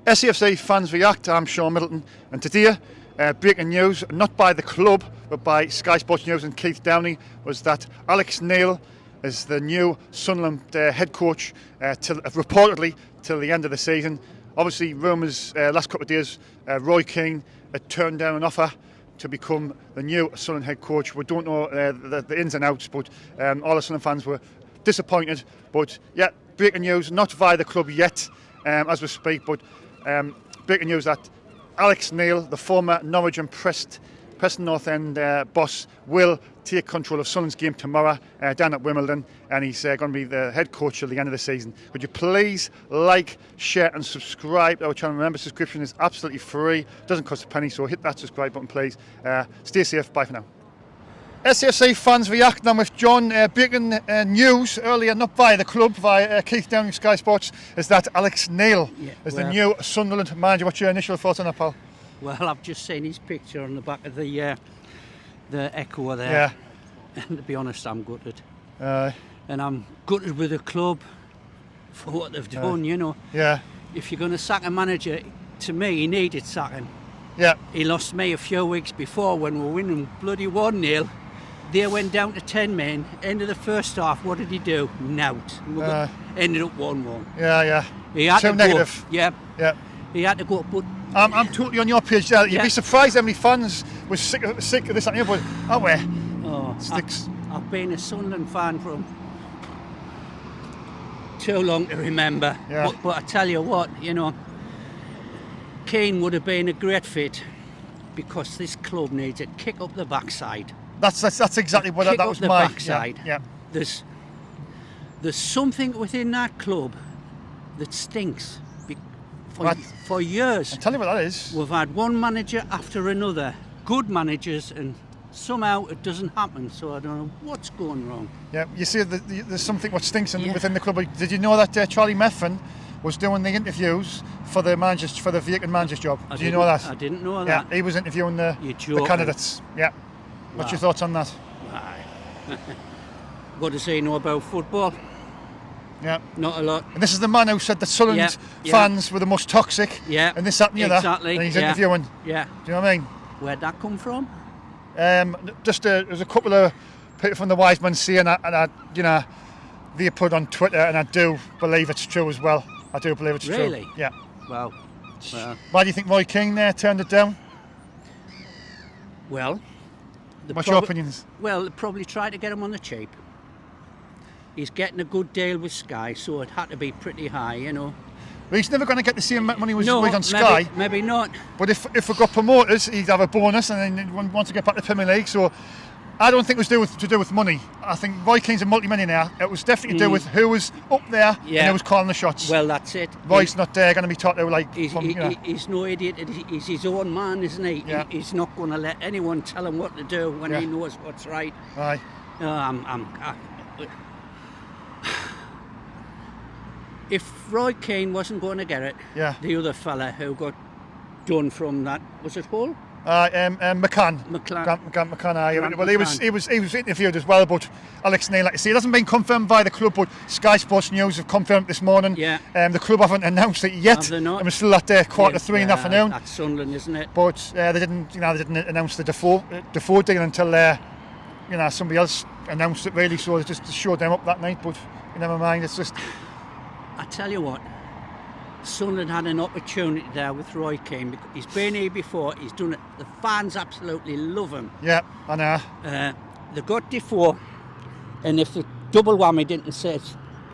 SHFC Fans React, I'm Shaun Middleton, and today, breaking news, not by the club, but by Sky Sports News and Keith Downey, was that Alex Neil is the new Sunderland head coach, reportedly till the end of the season. Obviously, rumours last couple of days, Roy Keane had turned down an offer to become the new Sunderland head coach. We don't know the ins and outs, but all the Sunderland fans were disappointed. But yeah, breaking news, not via the club yet, as we speak, but breaking news that Alex Neil, the former Norwich and Preston North End boss, will take control of Sunderland's game tomorrow down at Wimbledon, and he's going to be the head coach till the end of the season. Could you please like, share and subscribe to our channel? Remember, subscription is absolutely free, doesn't cost a penny, so hit that subscribe button please. Stay safe, bye for now. SHFC Fans React now with John. Breaking news earlier, not via the club, via Keith Downey, Sky Sports, is that Alex Neil is the new Sunderland manager. What's your initial thoughts on that, pal? Well, I've just seen his picture on the back of the Echo there, and to be honest, I'm gutted. And I'm gutted with the club for what they've done, you know. Yeah. If you're going to sack a manager, to me, he needed sacking. Yeah. He lost me a few weeks before when we were winning bloody 1-0. They went down to 10 men. End of the first half, what did he do? Nout. Ended up 1-1. Yeah. He had Too to negative. Go. Yeah. Yeah. He had to go, but I'm totally on your page there. You'd be surprised how many fans were sick of this and the other, but aren't we? Oh, Sticks. I've been a Sunderland fan from too long to remember. Yeah. But I tell you what, you know, Keane would have been a great fit because this club needs a kick up the backside. That's exactly what that was my backside. Yeah. There's something within that club that stinks. For years. I'll tell you what that is. We've had one manager after another, good managers, and somehow it doesn't happen. So I don't know what's going wrong. Yeah, you see, there's something what stinks within the club. Did you know that Charlie Methven was doing the interviews for the vacant manager's job? Did you know that? I didn't know that. Yeah, he was interviewing the candidates. Yeah. What's your thoughts on that? What does he know about football? Yeah. Not a lot. And this is the man who said that Sunderland fans were the most toxic. Yeah. And this, that and the other. Exactly. And he's interviewing. Yeah. Do you know what I mean? Where'd that come from? There's a couple of people from the Wise Men saying that, and they put on Twitter, and I do believe it's true as well. I do believe it's true. Really? Yeah. Well. Why do you think Roy Keane turned it down? Well. What's your opinions? Well, they probably tried to get him on the cheap. He's getting a good deal with Sky, so it had to be pretty high, you know. Well, he's never going to get the same money he was on Sky. Sky. Maybe not. But if we got promoters, he'd have a bonus, and then want to get back to the Premier League. So I don't think it was to do with money. I think Roy Keane's a multi-millionaire. It was definitely to do with who was up there and who was calling the shots. Well, that's it. Roy's not going to be taught to like. He's no idiot. He's his own man, isn't he? Yeah. He's not going to let anyone tell him what to do when he knows what's right. Aye. If Roy Keane wasn't going to get it, the other fella who got done from that, was it Hull? McCann. Well, he was interviewed as well, but Alex Neil, like you say, it hasn't been confirmed by the club, but Sky Sports News have confirmed this morning. Yeah. The club haven't announced it yet. Have they not? And we're still at 3:15 in the afternoon. That's Sunderland, isn't it? But they didn't announce the Defoe deal until somebody else announced it really. So they just showed them up that night. But never mind. It's just. I tell you what, Sunderland had an opportunity there with Roy Keane. He's been here before, he's done it. The fans absolutely love him. Yeah, I know. They got Defoe, and if the double whammy didn't say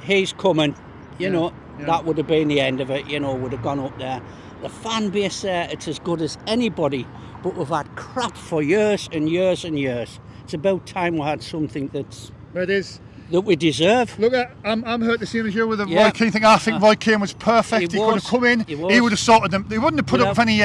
he's coming, that would have been the end of it, would have gone up there. The fan base there, it's as good as anybody, but we've had crap for years and years and years. It's about time we had something that we deserve. Look, I'm hurt the same as you with the Roy Keane thing. I think Roy Keane was perfect. He could have come in. He would have sorted them. He wouldn't have put up with any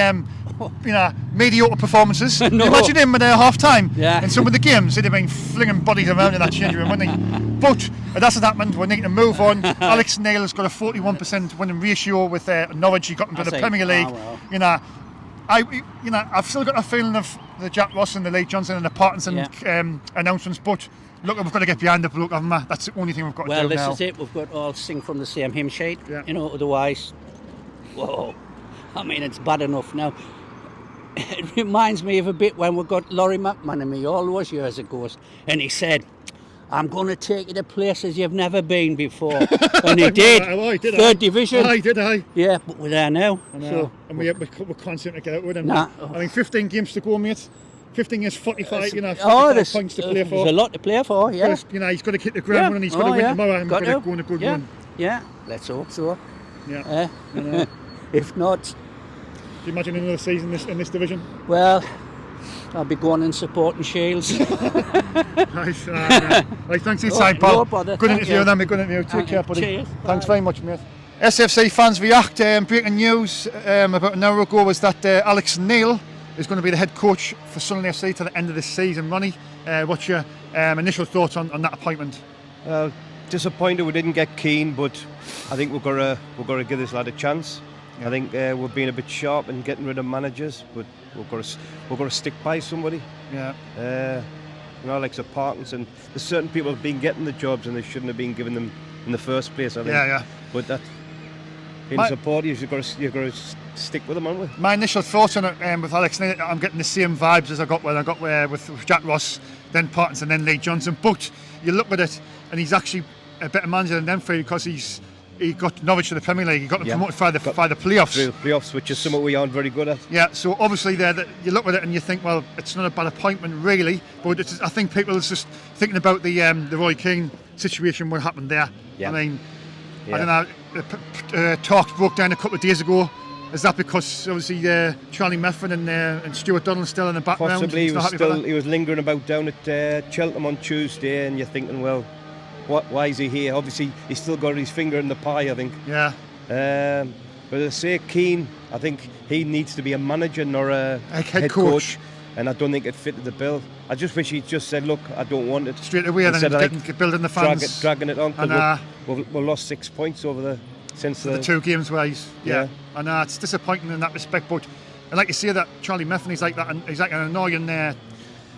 mediocre performances. No. You imagine him at half time. Yeah. In some of the games, he'd have been flinging bodies around in that change room, wouldn't he? But that's what happened. We need to move on. Alex Neil has got a 41% winning ratio with Norwich. He got them to the Premier League. Well. I've still got a feeling of the Jack Ross and the Lee Johnson and the Parkinson announcements, but look, we've got to get behind the bloke, haven't we? That's the only thing we've got to do now. Well, this is it. We've got to all sing from the same hymn sheet. Yeah. Otherwise, whoa. I mean, it's bad enough now. It reminds me of a bit when we got Laurie McManamy all those years ago, and he said, I'm going to take you to places you've never been before. And he did. Third division. Did I? Yeah, but we're there now. So, and we're constant to get out with him. Nah. I mean, 15 games to go, mate. 15 is 45, 45 points to play for. There's a lot to play for, yeah. He's got to kick the ground running. He's got to win tomorrow and got to go on a good run. Yeah, let's hope so. Yeah. If not... Do you imagine another season in this division? Well, I'll be going and supporting Shields. Nice. Right, thanks for your time, pal. No bother. Good interview, then. Good interview. Take care, buddy. Cheers. Thanks very much, mate. SFC fans react. Breaking news about an hour ago was that Alex Neil is going to be the head coach for Sunderland FC to the end of this season. Ronnie, what's your initial thoughts on that appointment? Disappointed we didn't get Keane, but I think we've got to give this lad a chance. Yeah. I think we're being a bit sharp in getting rid of managers, but we've got to stick by somebody. Yeah. Like Sir Parkinson, there's certain people have been getting the jobs and they shouldn't have been given them in the first place. I think. Yeah. But that being supporters, you've got to stick with them, aren't we? My initial thoughts on it with Alex, I'm getting the same vibes as I got with Jack Ross, then Parkinson, then Lee Johnson. But you look at it, and he's actually a better manager than them three because he got Norwich to the Premier League. He got them promoted by the playoffs. Through the playoffs, which is something we aren't very good at. Yeah, so obviously you look at it and you think, well, it's not a bad appointment really, but I think people are just thinking about the Roy Keane situation, what happened there. Yeah. I mean, I don't know, talks broke down a couple of days ago. Is that because obviously Charlie Methven and Stuart Donald still in the background? Possibly, he was lingering about down at Cheltenham on Tuesday, and you're thinking, well, why is he here? Obviously, he's still got his finger in the pie, I think. Yeah. But as I say, Keane, I think he needs to be a manager, not a head coach. And I don't think it fitted the bill. I just wish he'd just said, look, I don't want it. Straight away, and then building the fans. Dragging it on. And, we've lost 6 points since the 2 games where he's... Yeah. And it's disappointing in that respect. But I like to see that Charlie Methven, he's like an annoying...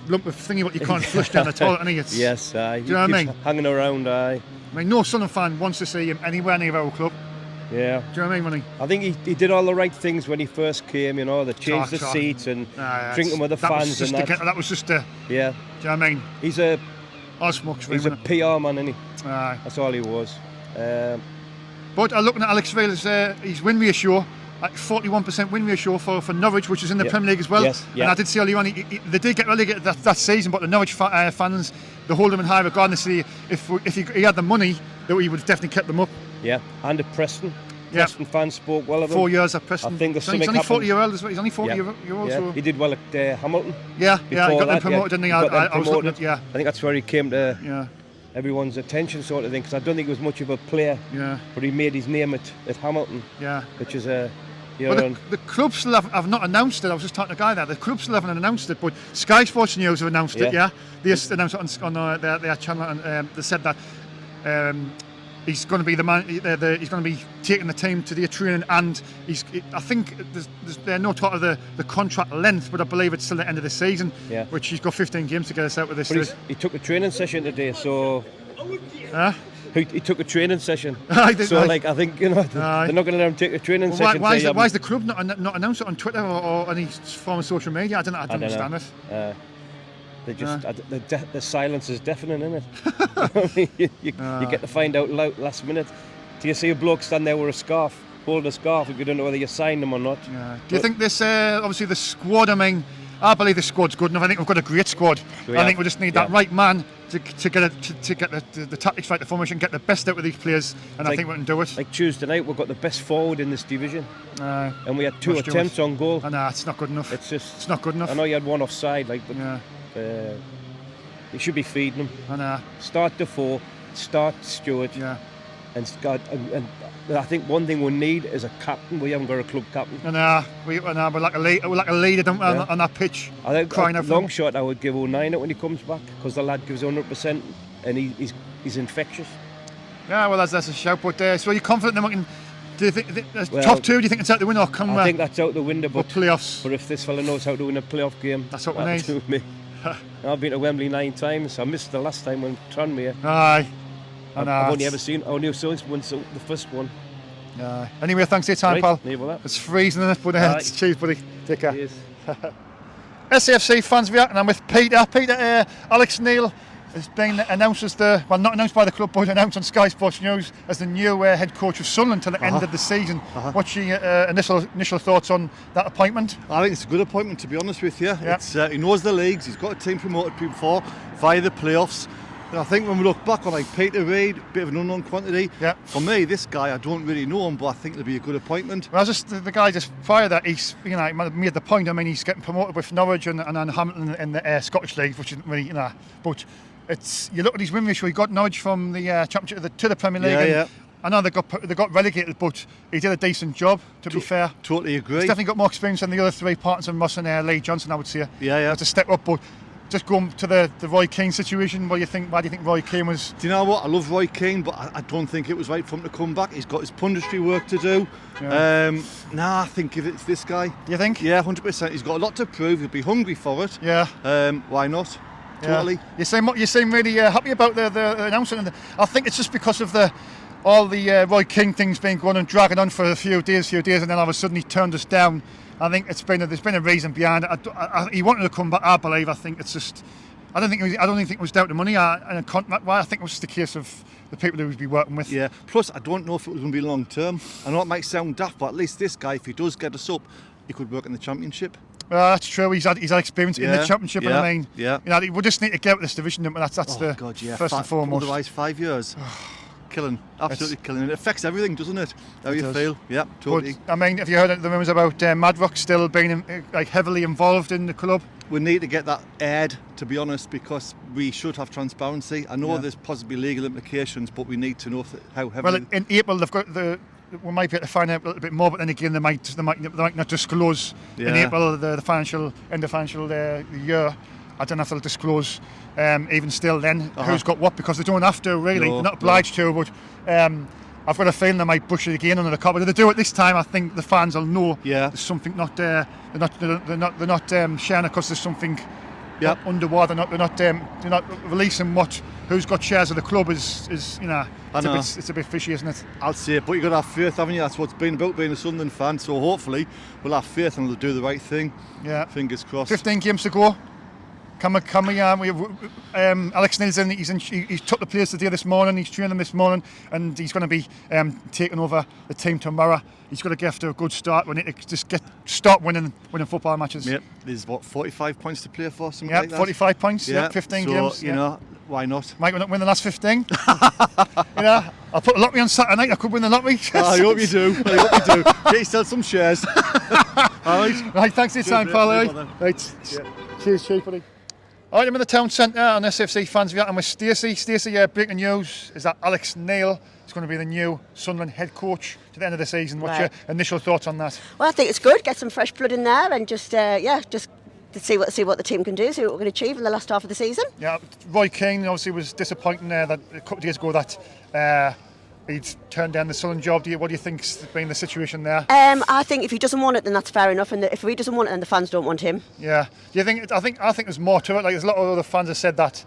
lump of thingy what you can't flush down the toilet, and it's... Yes, do you know what I mean? Hanging around, I mean, no Sunderland fan wants to see him anywhere near our club. Yeah. Do you know what I mean, Money? I think he did all the right things when he first came, they changed the seats and drinking with the fans and that. That was just a... Yeah. Do you know what I mean? He's a PR man, isn't he? Aye. That's all he was. But looking at Alex Vale's his win ratio, like 41% win ratio for Norwich, which is in the Premier League as well. Yes, and I did see earlier on, they did get relegated that season, but the Norwich fans, they hold him in high regard and say if he had the money, that he would have definitely kept them up. Yeah, and at Preston. Preston fans spoke well of him. 4 years at Preston. I think he's only 40 years old as well. He's only 40 years old. Yeah. So. He did well at Hamilton. Yeah, he got them promoted, didn't he? I was looking at, I think that's where he came to everyone's attention, sort of thing, because I don't think he was much of a player. Yeah. But he made his name at Hamilton. Yeah. Which is a... Well, the club still have not announced it. I was just talking to a guy there. The club still haven't announced it, but Sky Sports News have announced it. Yeah, they announced it on their channel, and they said that he's going to be the man. He's going to be taking the team to the training, and I think there's no talk of the contract length, but I believe it's still the end of the season. Yeah. Which he's got 15 games to get us out with this. But he took a training session today, so. He took a training session. I think they're not going to let him take a training session. Why is the club not announced it on Twitter or any form of social media? I don't understand it. They just the silence is deafening, isn't it? you get to find out last minute. Do you see a bloke stand there with a scarf, holding a scarf, if you don't know whether you signed them or not? Yeah. Do you think this? Obviously, the squad. I mean, I believe the squad's good enough. I think we've got a great squad. I think we just need that right man to get the tactics right, the formation, get the best out of these players, and I think we can do it. Like Tuesday night, we've got the best forward in this division, and we had 2 attempts on goal. It's not good enough. It's not good enough. I know you had one offside, you should be feeding them. Start Defoe, start Stewart. Yeah. And I think one thing we need is a captain. We haven't got a club captain. We're like a leader on that pitch. I think crying out long shot, I would give 09 it when he comes back, because the lad gives 100% and he's infectious. Yeah, well, that's a shout. But so you're confident that we can? Do you think top 2? Do you think it's out the window? I think that's out the window. But playoffs. But if this fella knows how to win a playoff game, that's what we need. I've been to Wembley 9 times. I missed the last time when Tranmere. Aye. I've only ever seen. I only saw the first one. Anyway, thanks for your time, Right, pal. leave with that. It's freezing, isn't it? But Aye. cheers, buddy. Take care. Cheers. SFC fans react, and I'm with Peter. Peter, Alex Neil has been announced as not announced by the club, but announced on Sky Sports News as the new head coach of Sunderland till the end of the season. What's your initial thoughts on that appointment? I think it's a good appointment, to be honest with you. Yeah. It's, he knows the leagues, he's got a team promoted before via the playoffs. And I think when we look back on like Peter Reid, a bit of an unknown quantity. Yeah. For me, this guy, I don't really know him, but I think it'll be a good appointment. Well, the guy just prior to that, he's he made the point. I mean, he's getting promoted with Norwich and Hamilton in the Scottish League, which isn't really but you look at his win ratio. He got Norwich from the Championship to the Premier League. Yeah. I know they got relegated, but he did a decent job. To be fair, Totally agree. he's definitely got more experience than the other three partners of Moss and Lee Johnson, I would say. Yeah. That's a step up, but. Just going to the Roy Keane situation, why do you think Roy Keane was? Do you know what? I love Roy Keane, but I don't think it was right for him to come back. He's got his punditry work to do. Yeah. I think if it's this guy. You think? Yeah, 100%. He's got a lot to prove. He'll be hungry for it. Yeah. Why not? Totally. Yeah. You seem really happy about the announcement. And I think it's just because of all the Roy Keane things being going and dragging on for a few days, and then all of a sudden he turned us down. I think there's been a reason behind it. He wanted to come back. I believe. I think it's just. I don't think it was down to money and a contract. I think it was just a case of the people who would be working with. Yeah. Plus, I don't know if it was going to be long term. I know it might sound daft, but at least this guy, if he does get us up, he could work in the Championship. That's true. He's had experience in the Championship, and I mean, we just need to get out of this division. That's first and foremost. Otherwise, 5 years. Killing, absolutely killing. It affects everything, doesn't it? How you feel? Yeah, totally. But, I mean, have you heard the rumours about Madrock still being heavily involved in the club? We need to get that aired, to be honest, because we should have transparency. I know there's possibly legal implications, but we need to know how heavily. Well, in April they've got we might be able to find out a little bit more, but then again they might not disclose in April the financial year. I don't know if they'll disclose even still then who's got what, because they don't have to really. They're not obliged to, but I've got a feeling they might push it again under the carpet. If they do it this time, I think the fans will know there's something not there. They're not sharing it because there's something underwater. They're not releasing who's got shares of the club is it's a bit fishy, isn't it? I'll say it, but you've got to have faith, haven't you? That's what's been about being a Sunderland fan. So hopefully we'll have faith and they'll do the right thing. Yeah. Fingers crossed. 15 games to go. Alex Neil's he's took the players today this morning, he's trained them this morning, and he's going to be taking over the team tomorrow. He's got to get after a good start. We need to just start winning football matches. Yep. There's 45 points to play for, something like that? 45 points, 15 games. You know, why not? Might not win the last 15. I'll put the lottery on Saturday night, I could win the lottery. I hope you do. Get yourself some shares. All right. Right, thanks for your time, pal. Right. Cheers, buddy. All right, I'm in the town centre on SFC fans reacting with Stacey. Stacey, breaking news is that Alex Neil is going to be the new Sunderland head coach to the end of the season. What's your initial thoughts on that? Well, I think it's good. Get some fresh blood in there and just to see what the team can do, see what we're going to achieve in the last half of the season. Yeah, Roy Keane obviously was disappointing that a couple of days ago that he'd turned down the Sunderland job. What do you think's been the situation there? I think if he doesn't want it, then that's fair enough. And if he doesn't want it, then the fans don't want him. Yeah. Do you think? I think there's more to it. Like there's a lot of other fans that said that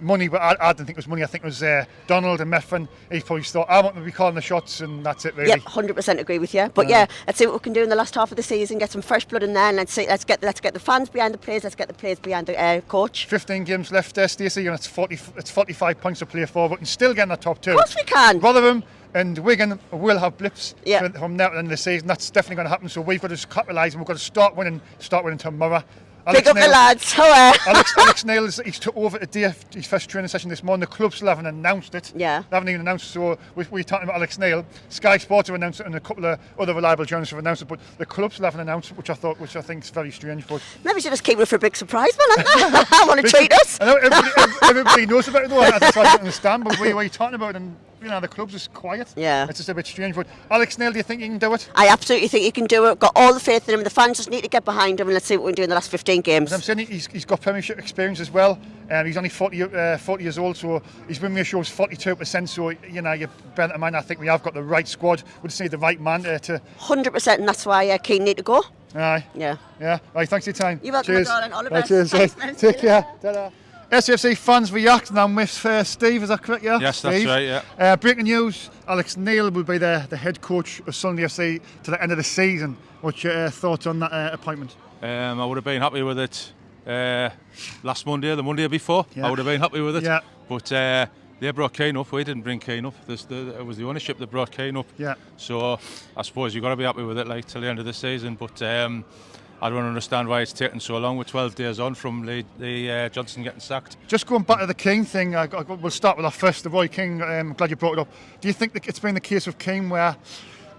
money, but I didn't think it was money. I think it was Donald and Meffin. He probably thought I want to be calling the shots, and that's it really. Yep, 100% agree with you. But let's see what we can do in the last half of the season. Get some fresh blood in there, and let's get the fans behind the players. Let's get the players behind the coach. 15 games left there, Stacey, and it's 45 points to play for, but we can still get in the top two. Of course we can. Rotherham and Wigan will have blips from now to the end of the season. That's definitely going to happen. So we've got to capitalise, and we've got to start winning tomorrow. Pick up the lads. Alex Neil he's took over today, his first training session this morning. The club still haven't announced it. Yeah. They haven't even announced it. So we're talking about Alex Neil. Sky Sports have announced it, and a couple of other reliable journalists have announced it, but the club still haven't announced it, which I think is very strange. But maybe should just keep it for a big surprise, man. I want to treat us. I know everybody knows about it though. That's why I don't understand. But what are you talking about? And the club's just quiet. Yeah. It's just a bit strange. But Alex Neil, do you think he can do it? I absolutely think he can do it. Got all the faith in him. The fans just need to get behind him, and let's see what we can do in the last 15 games. As I'm saying, he's got Premiership experience as well. He's only 40 years old, so his win ratio is 42%. So you bear that in mind. I think we have got the right squad. We just need the right man to. 100%, and that's why Keane need to go. Aye. Yeah. Right. Thanks for your time. You're welcome, cheers. darling. All the best. Cheers. Thanks, Take care. Ta-da. SFC fans react, and I'm with Steve, is that correct? Yeah? Yes, Steve. that's right, yeah. Breaking news, Alex Neil will be the head coach of Sunderland FC to the end of the season. What's your thoughts on that appointment? I would have been happy with it last Monday, the Monday before. Yeah. I would have been happy with it. Yeah. But they brought Keane up. We didn't bring Keane up. It was the ownership that brought Keane up. Yeah. So I suppose you've got to be happy with it, like till the end of the season. But I don't understand why it's taken so long. We're 12 days on from Lee Johnson getting sacked. Just going back to the Keane thing, we'll start with that first. The Roy Keane. I'm glad you brought it up. Do you think that it's been the case with Keane where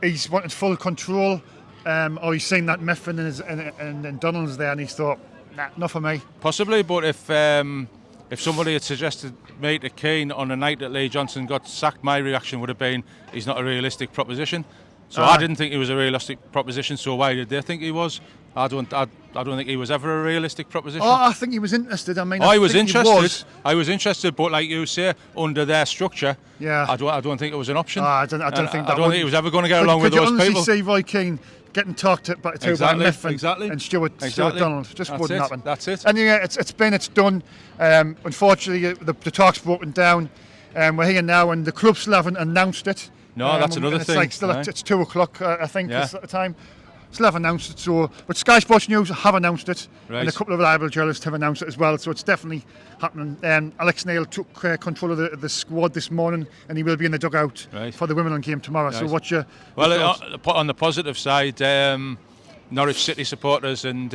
he's wanted full control, or he's seen that Mifflin and Donald's there, and he's thought, nah, not for me? Possibly, but if somebody had suggested me to Keane on the night that Lee Johnson got sacked, my reaction would have been, he's not a realistic proposition. So I didn't think he was a realistic proposition. So why did they think he was? I don't think he was ever a realistic proposition. Oh, I think he was interested. I mean, I was think interested. I was interested, but like you say, under their structure, yeah, I don't think it was an option. I don't think that. I don't think he was ever going to get along with those people. Could you honestly see Roy Keane getting talked to by Mifflin and Stuart Donald? Just wouldn't happen. That's it. And yeah, it's done. Unfortunately, the talk's broken down. We're here now, and the club still haven't announced it. No, that's another it's thing. Like still right? It's 2 o'clock, I think, Yeah. is at the time. Still haven't announced it. So, but Sky Sports News have announced it, Right. and a couple of reliable journalists have announced it as well. So it's definitely happening. Alex Neil took control of the squad this morning, and he will be in the dugout Right. for the Wimbledon game tomorrow. So Right. what's your Well, thoughts? on the positive side, Norwich City supporters and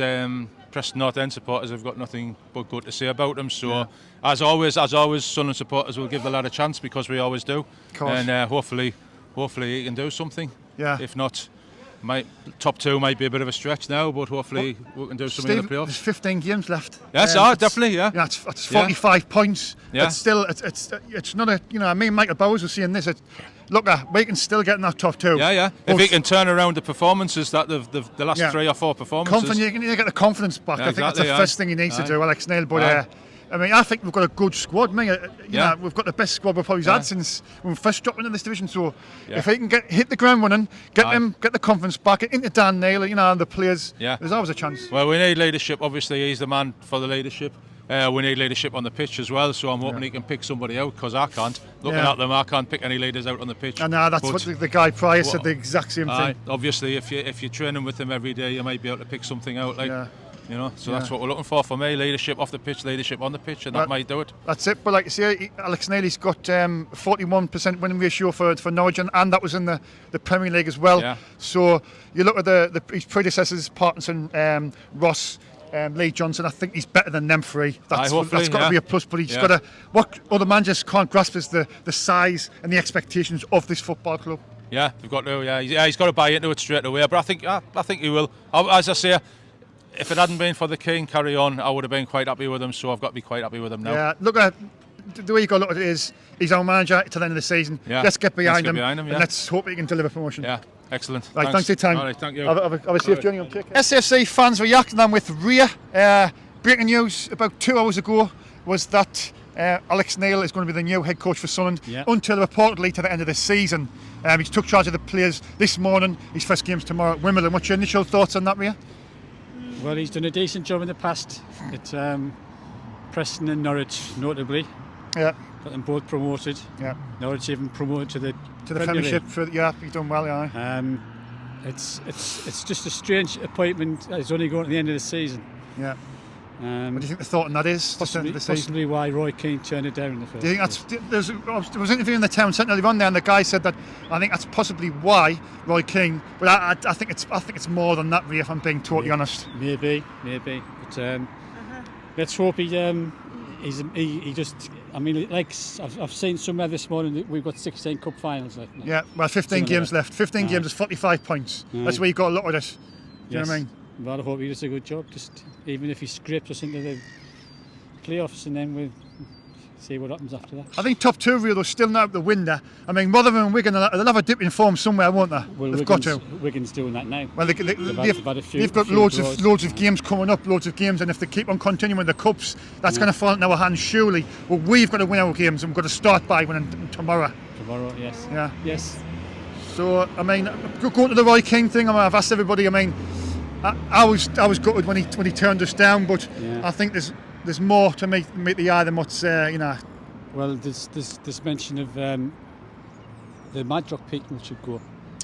Preston North End supporters have got nothing but good to say about them. So, as always, Sunderland supporters will give the lad a chance, because we always do. Of course. And hopefully he can do something. Yeah. If not, top 2 might be a bit of a stretch now, but hopefully we can do something in Steve, the playoffs. there's 15 games left. Yes, definitely, yeah. Yeah, it's 45 points. Yeah. It's still, it's not a, I mean, Michael Bowers was saying this. Look, we can still get in that top 2. Yeah. If he can turn around the performances that the last 3 or 4 performances. You need to get the confidence back. Yeah, I think that's exactly, the first thing he needs to do, Alex Neil. But I mean, I think we've got a good squad. We've got the best squad we've probably had since when we first dropped into this division. So if he can hit the ground running, get the confidence back into Dan Neil, and the players, there's always a chance. Well, we need leadership. Obviously, he's the man for the leadership. We need leadership on the pitch as well, so I'm hoping he can pick somebody out, because I can't. Looking at them, I can't pick any leaders out on the pitch. And that's what the guy prior said, the exact same thing. Obviously, if you're training with him every day, you might be able to pick something out. So that's what we're looking for me. Leadership off the pitch, leadership on the pitch, and that might do it. That's it. But like you say, Alex Neil's got 41% winning ratio for Norwich, and that was in the Premier League as well. Yeah. So you look at his predecessors, Parkinson, Ross, Lee Johnson. I think he's better than them 3. That's got to be a plus. But he's got to. What other managers can't grasp is the size and the expectations of this football club. Yeah, we've got to. Yeah, he's got to buy into it straight away. But I think he will. As I say, if it hadn't been for the Keane carry on, I would have been quite happy with him. So I've got to be quite happy with him now. Yeah, look at the way you got to look at it is he's our manager to the end of the season. Yeah. Let's get behind him, yeah. and let's hope he can deliver promotion. Yeah, excellent. Right, thanks for your time. All right, thank you. Have a safe journey on. Take care. SFC fans reacting. I'm with Ria. Breaking news about 2 hours ago was that Alex Neil is going to be the new head coach for Sunderland until reportedly to the end of the season. He's took charge of the players this morning. His first game's tomorrow at Wimbledon. What's your initial thoughts on that, Ria? Well, he's done a decent job in the past at Preston and Norwich, notably. Yeah. Got them both promoted. Yeah. Norwich even promoted to the Premiership. He's done well, yeah. It's just a strange appointment. It's only going to the end of the season. Yeah. What do you think the thought on that is? Possibly why Roy Keane turned it down in the first. Do you think that's? I was interviewing the town centre earlier on there, and the guy said that I think that's possibly why Roy Keane. But I think it's more than that, Ria, if I'm being totally honest. Maybe. But let's hope he just. I mean, like I've seen somewhere this morning that we've got 16 cup finals left. Yeah, well, 15 games left. 15 games is 45 points. That's where you've got to look at it. Do you know what I mean? Well, I hope he does a good job. Just even if he scrapes us into the playoffs, and then we'll see what happens after that. I think top 2 Rio, they're still not out the window. I mean, Rotherham and Wigan, they'll have a dip in form somewhere, won't they? Well, they've got to. Wigan's doing that now. Well, they've got loads of games coming up, and if they keep on continuing the cups, that's going to fall into our hands surely. Well, we've got to win our games, and we've got to start by winning tomorrow. Tomorrow, yes. Yeah. Yes. So, I mean, going to the Roy Keane thing, I've asked everybody. I mean, I was gutted when he turned us down, but I think there's there's more to meet the eye than what's Well, there's mention of the Madrock people should go.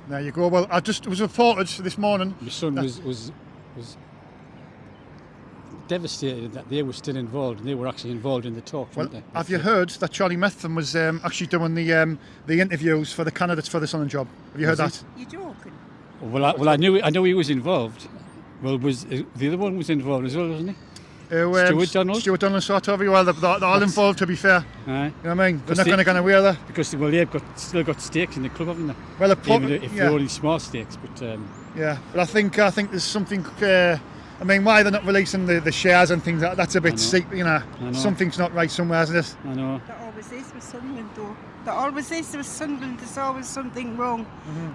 There you go. Well, it was reported this morning. My son was devastated that they were still involved, and they were actually involved in the talks, Well, weren't they? have you heard that Charlie Methven was actually doing the interviews for the candidates for the Sunderland job? Have you heard that? You're joking. Well, I know he was involved. Well, the other one was involved as well, wasn't he? Stuart Donald? Stuart Donald sort of. Well, they're all involved, to be fair. Aye. You know what I mean? They're not going to go anywhere there. Because they've still got stakes in the club, haven't they? Well, Even if they're only small stakes, but yeah. But I think there's something. I mean, why they're not releasing the shares and things? That's a bit sick. You know, something's not right somewhere, isn't it? I know. There always is with Sunderland, though. There always is with Sunderland. There's always something wrong.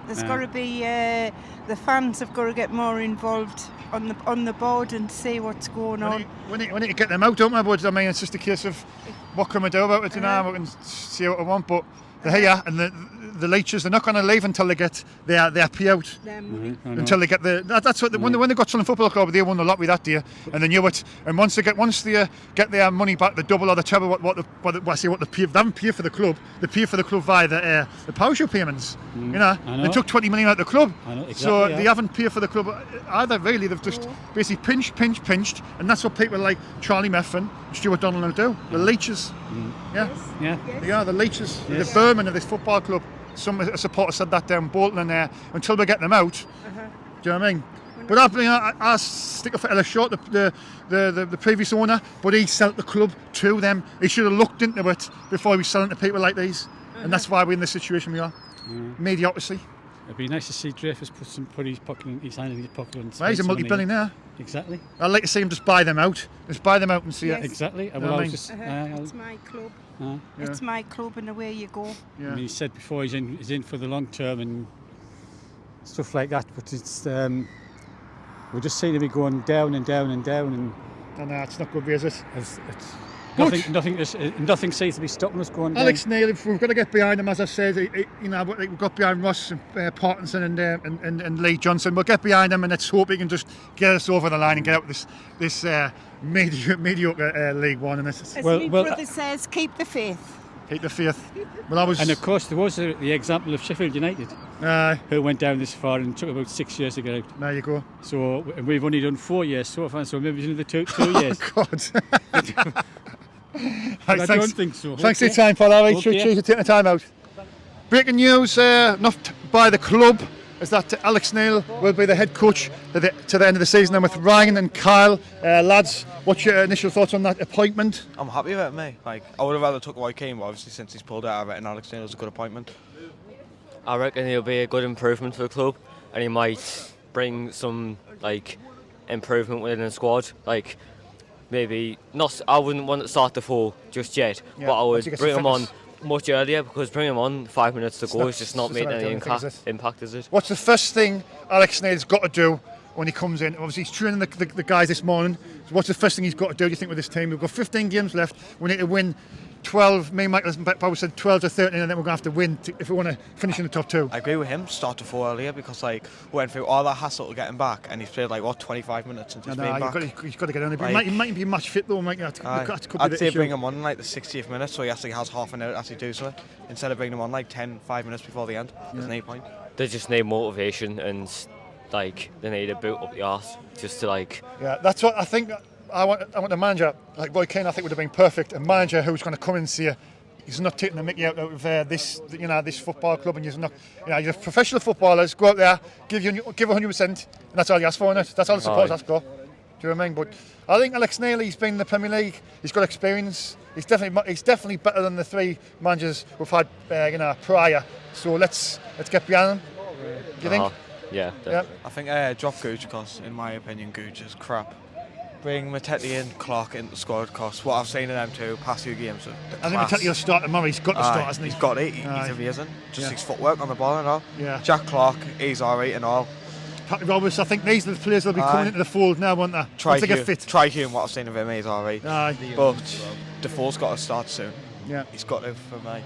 There's got to be the fans have got to get more involved on the board and see what's going on. We need to get them out, don't we? But I mean, it's just a case of what can we do about it? You know, we can see what we want, but they're here, and the leeches, they're not going to leave until they get their payout. Until they get that's what when they got Sunderland Football Club, they won a lot with that deal, and they knew it. And once they get their money back, the double or the treble, what they pay, they haven't paid for the club. They pay for the club via the parachute payments. You know, they took 20 million out of the club, so they haven't paid for the club either. Really, they've just basically pinched, and that's what people like Charlie Methven, Stuart Donald will do. The leeches, they are the leeches, the vermin of this football club. Some supporters said that down Bolton, and until we get them out, do you know what I mean? But I stick up for Ellis Short, the previous owner, but he sold the club to them. He should have looked into it before he was selling to people like these, and that's why we're in the situation we are. Mediocrity. It'd be nice to see Dreyfus put his hand in his pocket and Well, he's a multi-billionaire. Exactly. I'd like to see him just buy them out. Just buy them out and see it. Exactly. It's my club. It's my club, and away you go. I mean, he said before he's in for the long term and stuff like that, but it's we're just seeing to be going down and down and down, and it's not good, is it? Nothing seems to be stopping us going down. Alex Neil, we've got to get behind him, as I said. We've got behind Ross and Parkinson and Lee Johnson. We'll get behind him, and let's hope he can just get us over the line and get out this mediocre League One. And as my brother says, keep the faith. Keep the faith. And of course, there was the example of Sheffield United, who went down this far and took about 6 years to get out. There you go. So we've only done 4 years so far, so maybe another 2 years. Oh, God. I don't think so. Thanks for your time, Paul. Cheers for taking the time out. Breaking news, not by the club, is that Alex Neil will be the head coach to the end of the season, and with Ryan and Kyle. Lads, what's your initial thoughts on that appointment? I'm happy with it, mate. I would have rather took Roy Keane, but obviously since he's pulled out, I reckon Alex Neil is a good appointment. I reckon he'll be a good improvement for the club, and he might bring some improvement within the squad. Maybe not. I wouldn't want to start the 4 just yet, but I would bring him on much earlier, because bringing him on 5 minutes to go is just not making any impact, is it? What's the first thing Alex Neil's got to do when he comes in? Obviously, he's training the guys this morning. So what's the first thing he's got to do, do you think, with this team? We've got 15 games left. We need to win 12. Me and Michael probably said 12 to 13, and then we're going to have to win if we want to finish in the top 2. I agree with him. Start to 4 earlier, because we went through all that hassle to get him back, and he's played 25 minutes since he's been back. He's got to get on it. He might be match fit though, mightn't he? I'd say bring him on the 60th minute, so he actually has half an hour to actually do so, instead of bringing him on 5 minutes before the end. There's no point. They just need motivation, and they need a boot up the arse just to Yeah, that's what I think. I want a manager like Roy Keane. I think would have been perfect. A manager who's going to come in and say, he's not taking the mickey out of this football club, and he's not. You're professional footballers. Go out there, give 100%, and that's all you ask for, isn't it? That's all the supporters ask for. Do you know what I mean? But I think Alex Neil, he's been in the Premier League. He's got experience. He's definitely better than the 3 managers we've had prior. So let's get behind him. Do you think? Yeah, definitely. Yeah. I think drop Gooch, because in my opinion Gooch is crap. Bring Matete and Clark into the squad, because what I've seen in them past 2 games, I think Matete will start tomorrow. He's got to start, hasn't he? He's got it. He's amazing. Just his footwork on the ball and all. Yeah. Jack Clark, he's alright and all. Patrick Roberts, I think these are the players that'll be coming into the fold now, won't they? Try to get fit. Try Hume, what I've seen of him, he's alright. But Defoe's got to start soon. Yeah. He's got to, for me.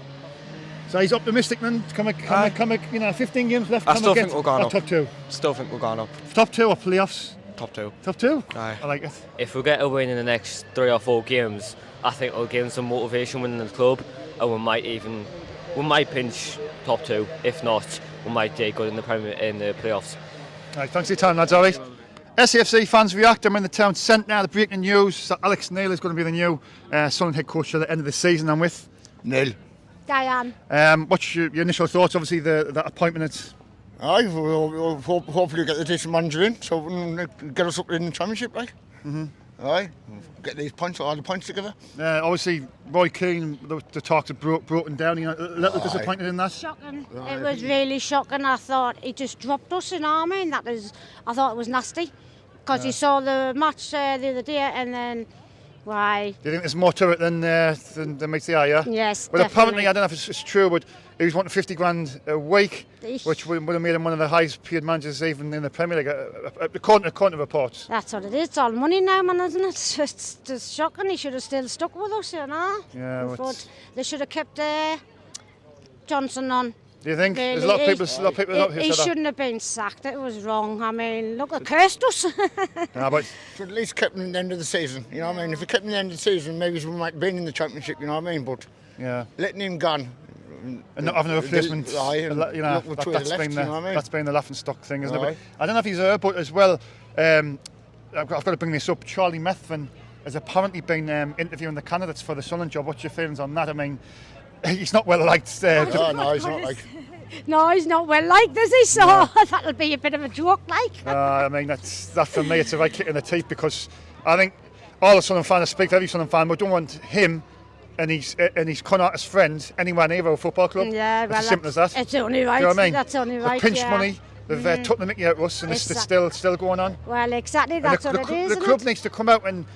So he's optimistic then. Come 15 games left. I still think we're going up. Top 2. Still think we're going up. Top 2 or playoffs? top 2. Top 2? Aye. I like it. If we get a win in the next 3 or 4 games, I think it'll give them some motivation winning the club, and we might pinch top 2. If not, we might get good in the playoffs. Right, thanks for your time, lads. All right. SFC fans react. I'm in the town centre now. The breaking news that Alex Neil is going to be the new Sunderland head coach at the end of the season. I'm with Neil. Diane. What's your initial thoughts? Obviously, that appointment. Aye, we'll hopefully get the decent manager in, so we can get us up in the championship, like. Aye, get all the points together. Obviously, Roy Keane, the talks have broken down. You know, a little disappointed in that. Shocking. It was really shocking. I thought he just dropped us in our main. I thought it was nasty, because you saw the match the other day, and then why? Do you think there's more to it than meets the eye? Yeah. Yes. Well, definitely. apparently, I don't know if it's true, but he was wanting 50 grand a week, which would have made him one of the highest paid managers even in the Premier League, according to reports. That's what it is. It's all money now, man, isn't it? It's just shocking. He should have still stuck with us, you know. Yeah. But they should have kept Johnson on. Do you think? Really, There's a lot of people out here he said that. shouldn't have been sacked. It was wrong. I mean, look, it cursed us. Nah, but Should at least kept him at the end of the season, you know what I mean? If we kept him at the end of the season, maybe we might have been in the championship, you know what I mean? But yeah, letting him gone. and not having a replacement, You know, that's been the laughing stock thing, isn't it? Aye. But I don't know if he's heard, but as well, I've got to bring this up. Charlie Methven has apparently been interviewing the candidates for the Sunderland job. What's your feelings on that? I mean, he's not well liked. No, he's not like. No, he's not well liked, is he? So that'll be a bit of a joke, like. I mean, that for me, it's a right kick in the teeth, because I think all the Sunderland fans, I speak to every Sunderland fan, we don't want him and his con artist friends anywhere near our football club. Yeah, well, it's as simple as that. It's only right. Do you know what I mean? That's only right. They've pinched money. They've took the mickey out of us, and it's still going on. Well, exactly. That's what it is. The club needs to come out and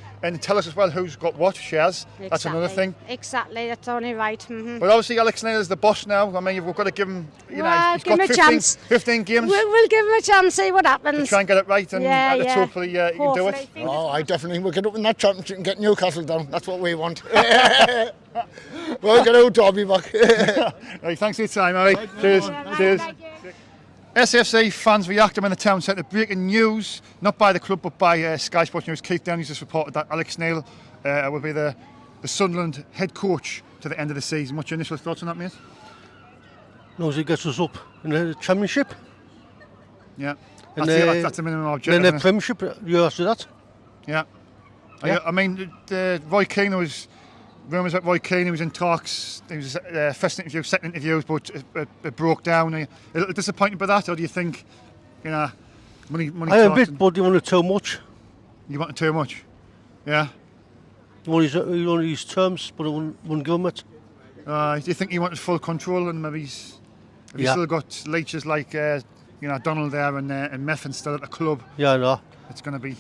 tell us as well who's got what shares. Exactly. That's another thing. Exactly. That's only right. Mm-hmm. But obviously, Alex Neil is the boss now. I mean, we've got to give him. You know, he's give got him a chance. 15 games. We'll give him a chance. See what happens. To try and get it right, and hopefully you can do it. Oh, I definitely will get up in that championship and get Newcastle down. That's what we want. We'll get old Derby back. Right, thanks for your time, all right? Cheers. Cheers. SFC fans react. I'm in the town centre. Breaking news, not by the club but by Sky Sports News. Keith Downey's just reported that Alex Neil will be the Sunderland head coach to the end of the season. What's your initial thoughts on that, mate? No, he gets us up in the championship. Yeah, And that's the minimum objective. Then the Premiership, you after that. Yeah. I mean, Roy Keane was rumours that Roy Keane was in talks. He was first interview, second interviews, but it broke down. Are you a little disappointed by that, or do you think, money? I am a bit, but you wanted too much. You wanted too much. Yeah. He wanted his terms, but I wouldn't give him it. Do you think he wanted full control, and maybe have you still got leeches like Donald there and Meffin still at the club? Yeah, I know. It's going to be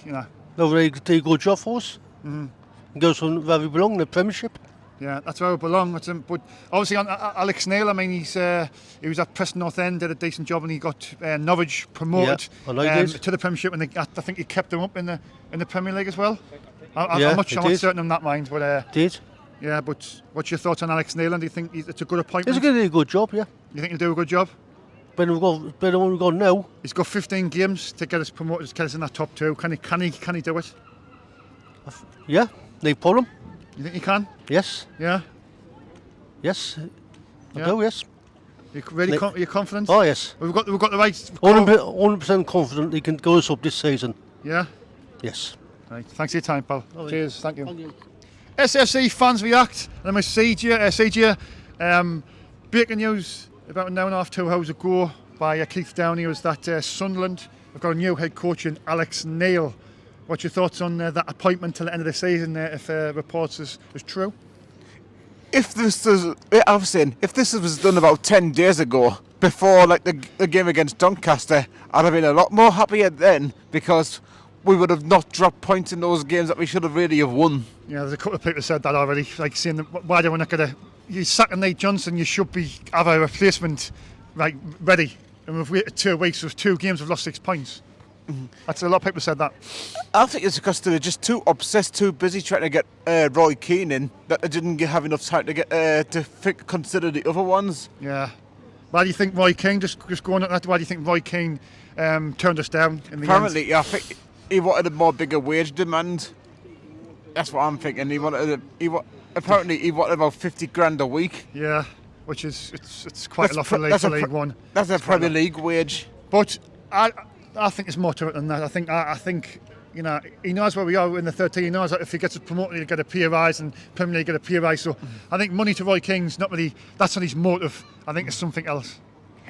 No, they do a good job for us. Mm-hmm. It goes from where we belong, the Premiership. Yeah, that's where we belong. But obviously on Alex Neil, I mean, he was at Preston North End, did a decent job, and he got Norwich promoted to the Premiership, and I think he kept them up in the Premier League as well. I'm not certain on that mind, but did. Yeah, but what's your thoughts on Alex Neil? And do you think it's a good appointment? He's going to do a good job, yeah. You think he'll do a good job? Better than we've got now. He's got 15 games to get us promoted, to get us in that top 2. Can he do it? Yeah, no problem. You think he can? Yes. Yeah. Yes. I do. Yes. You're confident? Oh yes. We've got the right. 100% confident he can go us up this season. Yeah. Yes. Right. Thanks for your time, pal. Right. Cheers. Thank you. SFC fans react. And I'm with CJ. Breaking news about an hour and a half, 2 hours ago by Keith Downey was that Sunderland have got a new head coach in Alex Neil. What's your thoughts on that appointment till the end of the season? If reports is true. If this was done about 10 days ago, before like the game against Doncaster, I'd have been a lot more happier then, because we would have not dropped points in those games that we should have really have won. Yeah, there's a couple of people said that already, like saying why do we not get you sacking Nate Johnson, you should have a replacement ready. And we've waited 2 weeks, with 2 games, we've lost 6 points. Mm-hmm. That's a lot of people said that. I think it's because they were just too obsessed, too busy trying to get Roy Keane in, that they didn't have enough time to get consider the other ones. Yeah. Why do you think Roy Keane, just going at that, why do you think Roy Keane turned us down in the Apparently, end? yeah, I think he wanted a more bigger wage demand. That's what I'm thinking. Apparently he wanted about 50 grand a week. Yeah, which is it's quite a lot for League One. That's a Premier League wage. But I think there's more to it than that. I think you know, he knows where we are in the 13. He knows that if he gets promoted, he'll get a pay rise, and Premier League get a pay rise. So I think money to Roy Keane's not really. That's not his motive. I think it's something else.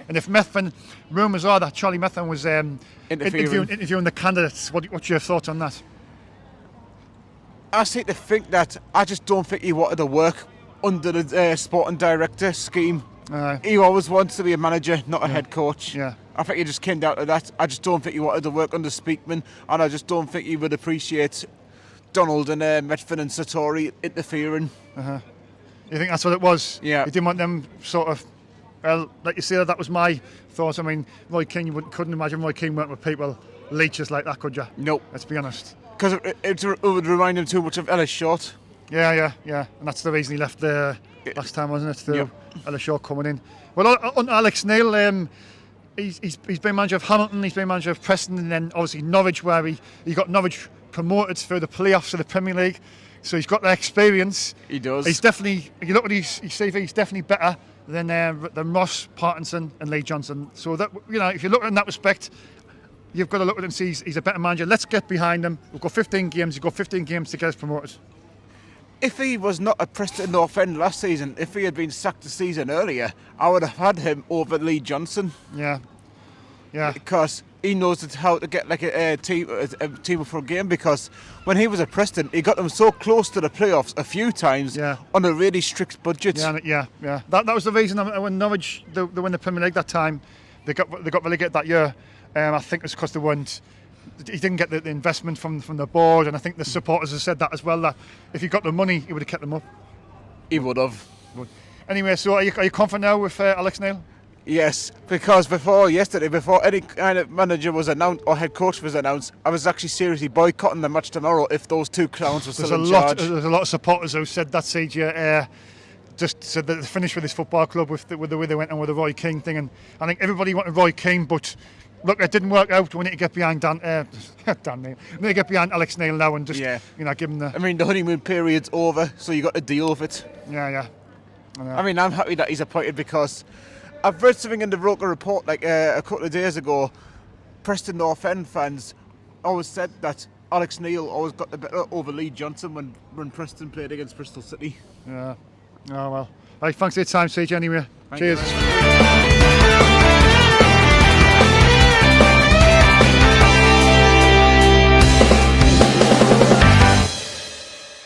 And if Methven, rumours are that Charlie Methven was interviewing the candidates, what's your thoughts on that? I seem to think that I just don't think he wanted to work under the sporting director scheme. He always wants to be a manager, not a head coach. Yeah. I think he just came down to that. I just don't think he wanted to work under Speakman, and I just don't think he would appreciate Donald and Methven and Sartori interfering. You think that's what it was? Yeah. He didn't want them sort of. Well, like you say, that was my thoughts. I mean, Roy Keane, couldn't imagine Roy Keane working with people, leeches like that, could you? Nope. Let's be honest. Because it would remind him too much of Ellis Short. Yeah. And that's the reason he left last time, wasn't it? Through Ellis Short coming in. Well, on Alex Neil, he's been manager of Hamilton, he's been manager of Preston, and then obviously Norwich, where he got Norwich promoted through the playoffs of the Premier League. So he's got that experience. He does. He's definitely, if you look at his CV, he's definitely better than Ross, Parkinson and Lee Johnson. So that, you know, if you look at it in that respect, you've got to look at him and see he's a better manager. Let's get behind him. We've got 15 games. You've got 15 games to get us promoted. If he was not at Preston North End last season, if he had been sacked the season earlier, I would have had him over Lee Johnson. Yeah. Because he knows how to get like a team for a game. Because when he was at Preston, he got them so close to the playoffs a few times on a really strict budget. Yeah. That was the reason when Norwich they won the Premier League that time, they got relegated that year. I think it was because he didn't get the investment from the board, and I think the supporters have said that as well, that if he got the money, he would have kept them up. He would have. Anyway, so are you confident now with Alex Neil? Yes, because before any kind of manager was announced or head coach was announced, I was actually seriously boycotting the match tomorrow if those two clowns were still in charge. There's a lot of supporters who said that, CJ, just said that they finished with this football club with the way they went on with the Roy Keane thing, and I think everybody wanted Roy Keane, but look, it didn't work out. We need to get behind we need to get behind Alex Neil now and just give him the. I mean, the honeymoon period's over, so you got to deal with it. Yeah. I mean, I'm happy that he's appointed because I've read something in the Roker report like a couple of days ago. Preston North End fans always said that Alex Neil always got the better over Lee Johnson when Preston played against Bristol City. Yeah. Oh well. Right, thanks for your time, CJ. Anyway, Thank cheers. You.